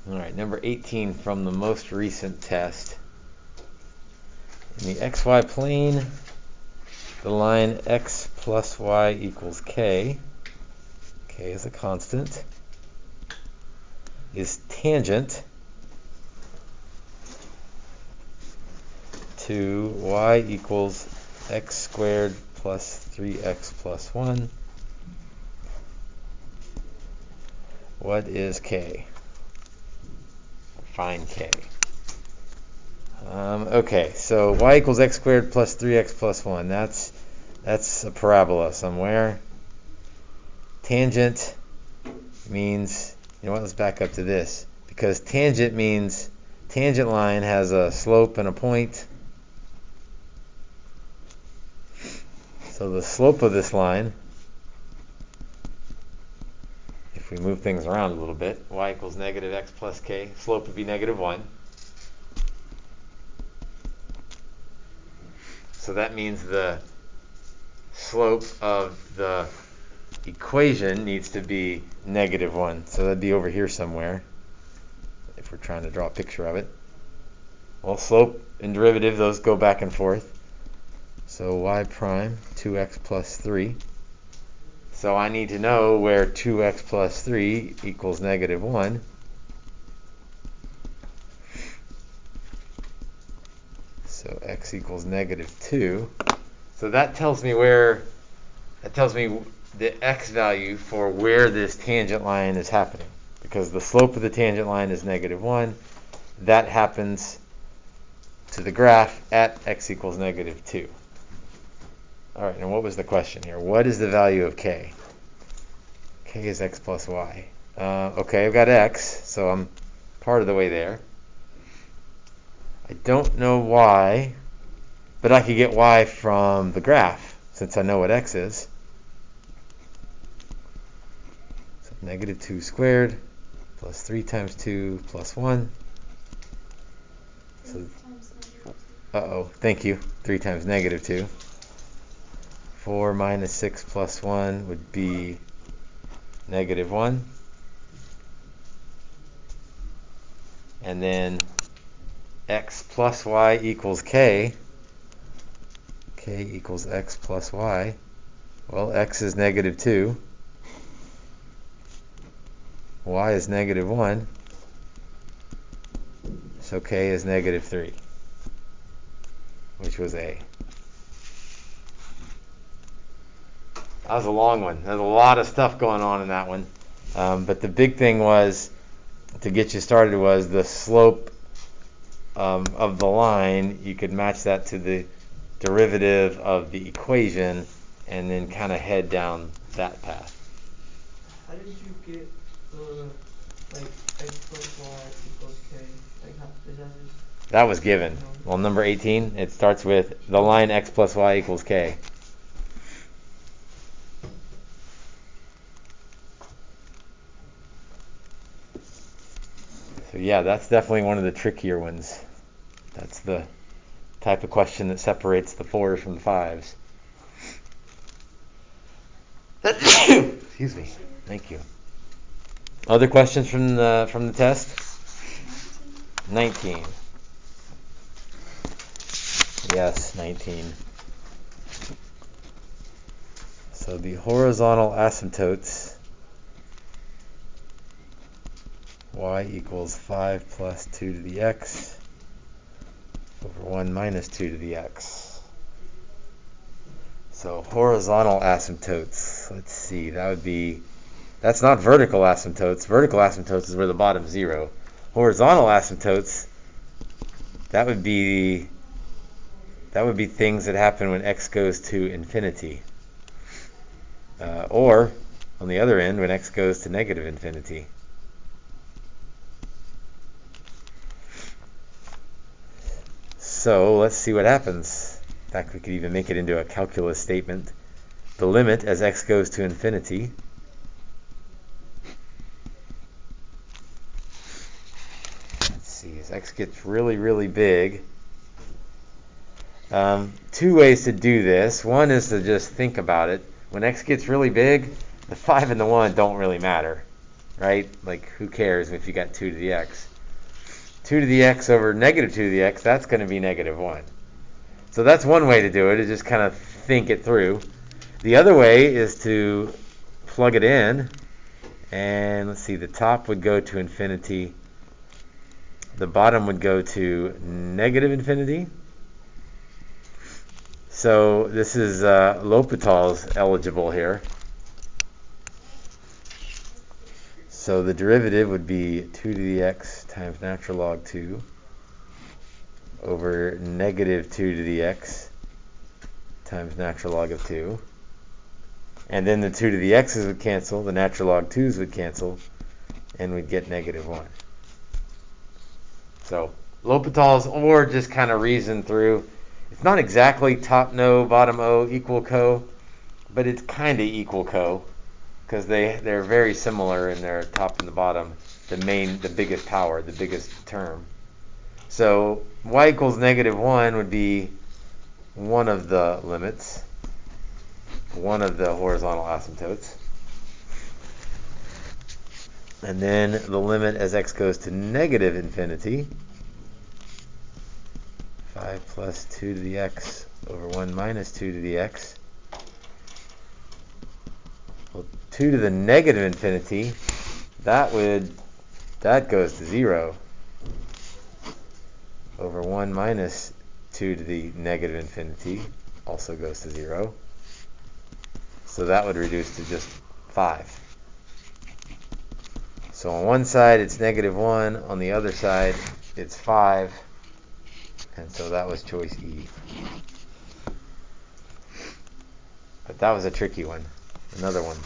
All right, number 18 from the most recent test. In the xy plane, the line x plus y equals k, k is a constant, is tangent to y equals x squared plus 3x plus 1. What is k? Find k. Okay, so y equals x squared plus 3x plus 1. That's a parabola somewhere. Tangent means, you know what, let's back up to this. Because tangent means, tangent line has a slope and a point. So the slope of this line, if we move things around a little bit, y equals negative x plus k, slope would be negative 1. So that means the slope of the equation needs to be negative 1. So that'd be over here somewhere, if we're trying to draw a picture of it. Well, slope and derivative, those go back and forth. So y prime, 2x plus 3. So I need to know where 2x plus 3 equals negative 1. So x equals negative 2. So that tells me the x value for where this tangent line is happening. Because the slope of the tangent line is negative 1. That happens to the graph at x equals negative 2. All right, and what was the question here? What is the value of k? K is x plus y. Okay, I've got x, so I'm part of the way there. I don't know y, but I could get y from the graph, since I know what x is. So negative 2 squared plus 3 times 2 plus 1. So, thank you. 3 times negative 2. 4 minus 6 plus 1 would be negative 1. And then x plus y equals k. K equals x plus y. Well, x is negative 2. Y is negative 1. So k is negative 3, which was a. That was a long one. There's a lot of stuff going on in that one. But the big thing was, to get you started, was the slope of the line. You could match that to the derivative of the equation and then kind of head down that path. How did you get like x plus y equals k? Like how, is that just... That was given. Well, number 18, it starts with the line x plus y equals k. So yeah, that's definitely one of the trickier ones. That's the type of question that separates the 4s from the 5s. Excuse me. Thank you. Other questions from the test? 19. Yes, 19. So the horizontal asymptotes, y equals 5 plus 2 to the x over 1 minus 2 to the x. So horizontal asymptotes, let's see, that's not vertical asymptotes. Vertical asymptotes is where the bottom's 0. Horizontal asymptotes, that would be things that happen when x goes to infinity. Or, on the other end, when x goes to negative infinity. So let's see what happens. In fact, we could even make it into a calculus statement. The limit as x goes to infinity as x gets really, really big. Two ways to do this. One is to just think about it. When x gets really big, the 5 and the 1 don't really matter. right? Like, who cares if you got 2 to the x? 2 to the x over negative 2 to the x, that's going to be negative 1. So that's one way to do it, is just kind of think it through. The other way is to plug it in, and let's see, the top would go to infinity, the bottom would go to negative infinity. So this is L'Hopital's eligible here. So the derivative would be 2 to the x times natural log 2 over negative 2 to the x times natural log of 2. And then the 2 to the x's would cancel, the natural log 2's would cancel, and we'd get negative 1. So L'Hopital's, or just kind of reason through. It's not exactly top no, bottom O equal co, but it's kind of equal co, because they're very similar in their top and the bottom, the biggest power, the biggest term. So y equals negative 1 would be one of the limits, one of the horizontal asymptotes. And then the limit as x goes to negative infinity, 5 plus 2 to the x over 1 minus 2 to the x. Well, 2 to the negative infinity, that goes to 0 over 1 minus 2 to the negative infinity also goes to 0. So that would reduce to just 5. So on one side it's negative 1, on the other side it's 5, and so that was choice E. But that was a tricky one. Another one.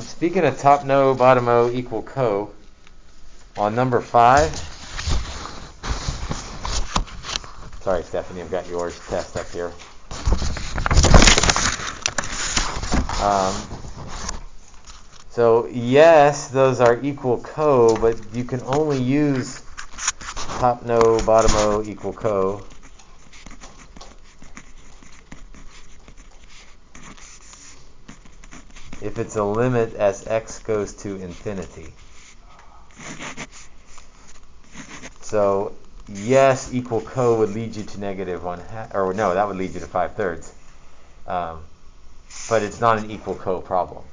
Speaking of top no, bottom O equal co, on number 5, sorry Stephanie, I've got yours test up here. So yes, those are equal co, but you can only use top no, bottom O equal co if it's a limit as x goes to infinity. So yes, equal co would lead you to negative 1/2, or no, that would lead you to 5/3. But it's not an equal co problem.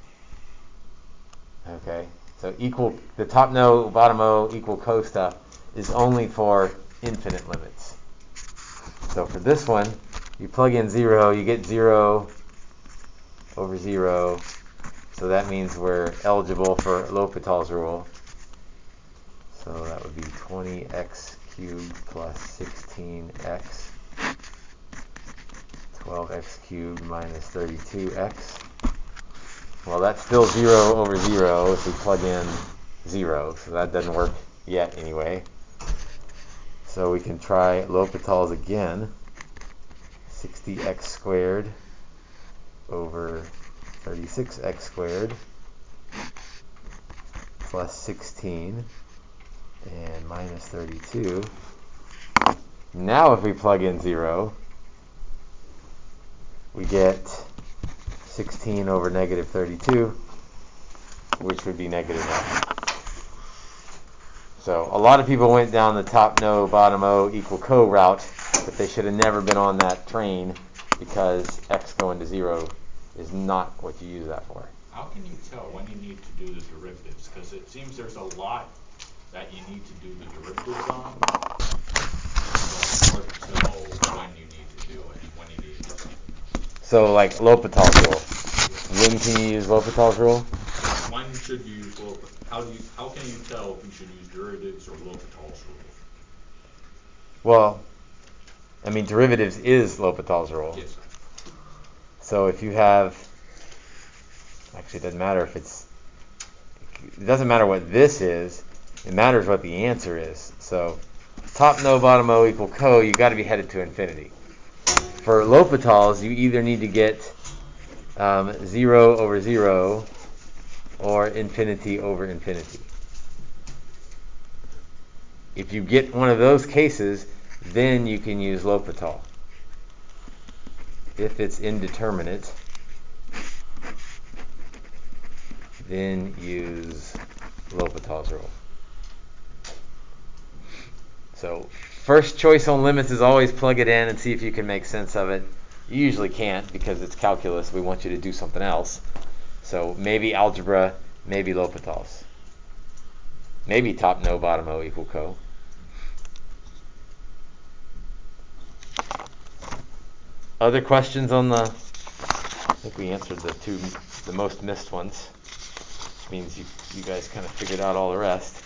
Okay, so the top no, bottom O equal co stuff is only for infinite limits. So for this one, you plug in 0, you get 0 over 0. So that means we're eligible for L'Hopital's rule. So that would be 20x cubed plus 16x, 12x cubed minus 32x. Well, that's still 0 over 0 if we plug in 0, so that doesn't work yet anyway. So we can try L'Hopital's again. 60x squared over 36x squared plus 16 and minus 32. Now if we plug in 0, we get 16 over negative 32, which would be negative 1. So a lot of people went down the top no, bottom O equal co route, but they should have never been on that train, because x going to 0 is not what you use that for. How can you tell when you need to do the derivatives? Because it seems there's a lot that you need to do the derivatives on. It's hard to tell when you need to do it, when you need to do something. So like L'Hopital's rule. When can you use L'Hopital's rule? When should you use L'Hopital? How can you tell if you should use derivatives or L'Hopital's rule? Well, I mean, derivatives is L'Hopital's rule. Yes, sir. So if you have, actually it doesn't matter if it doesn't matter what this is, it matters what the answer is. So top no, bottom O equal co, you got to be headed to infinity. For L'Hopital's, you either need to get 0 over 0 or infinity over infinity. If you get one of those cases, then you can use L'Hopital. If it's indeterminate, then use L'Hopital's rule. So first choice on limits is always plug it in and see if you can make sense of it. You usually can't because it's calculus. We want you to do something else. So maybe algebra, maybe L'Hopital's. Maybe top no, bottom O equal co. Other questions on the, I think we answered the most missed ones, which means you guys kind of figured out all the rest.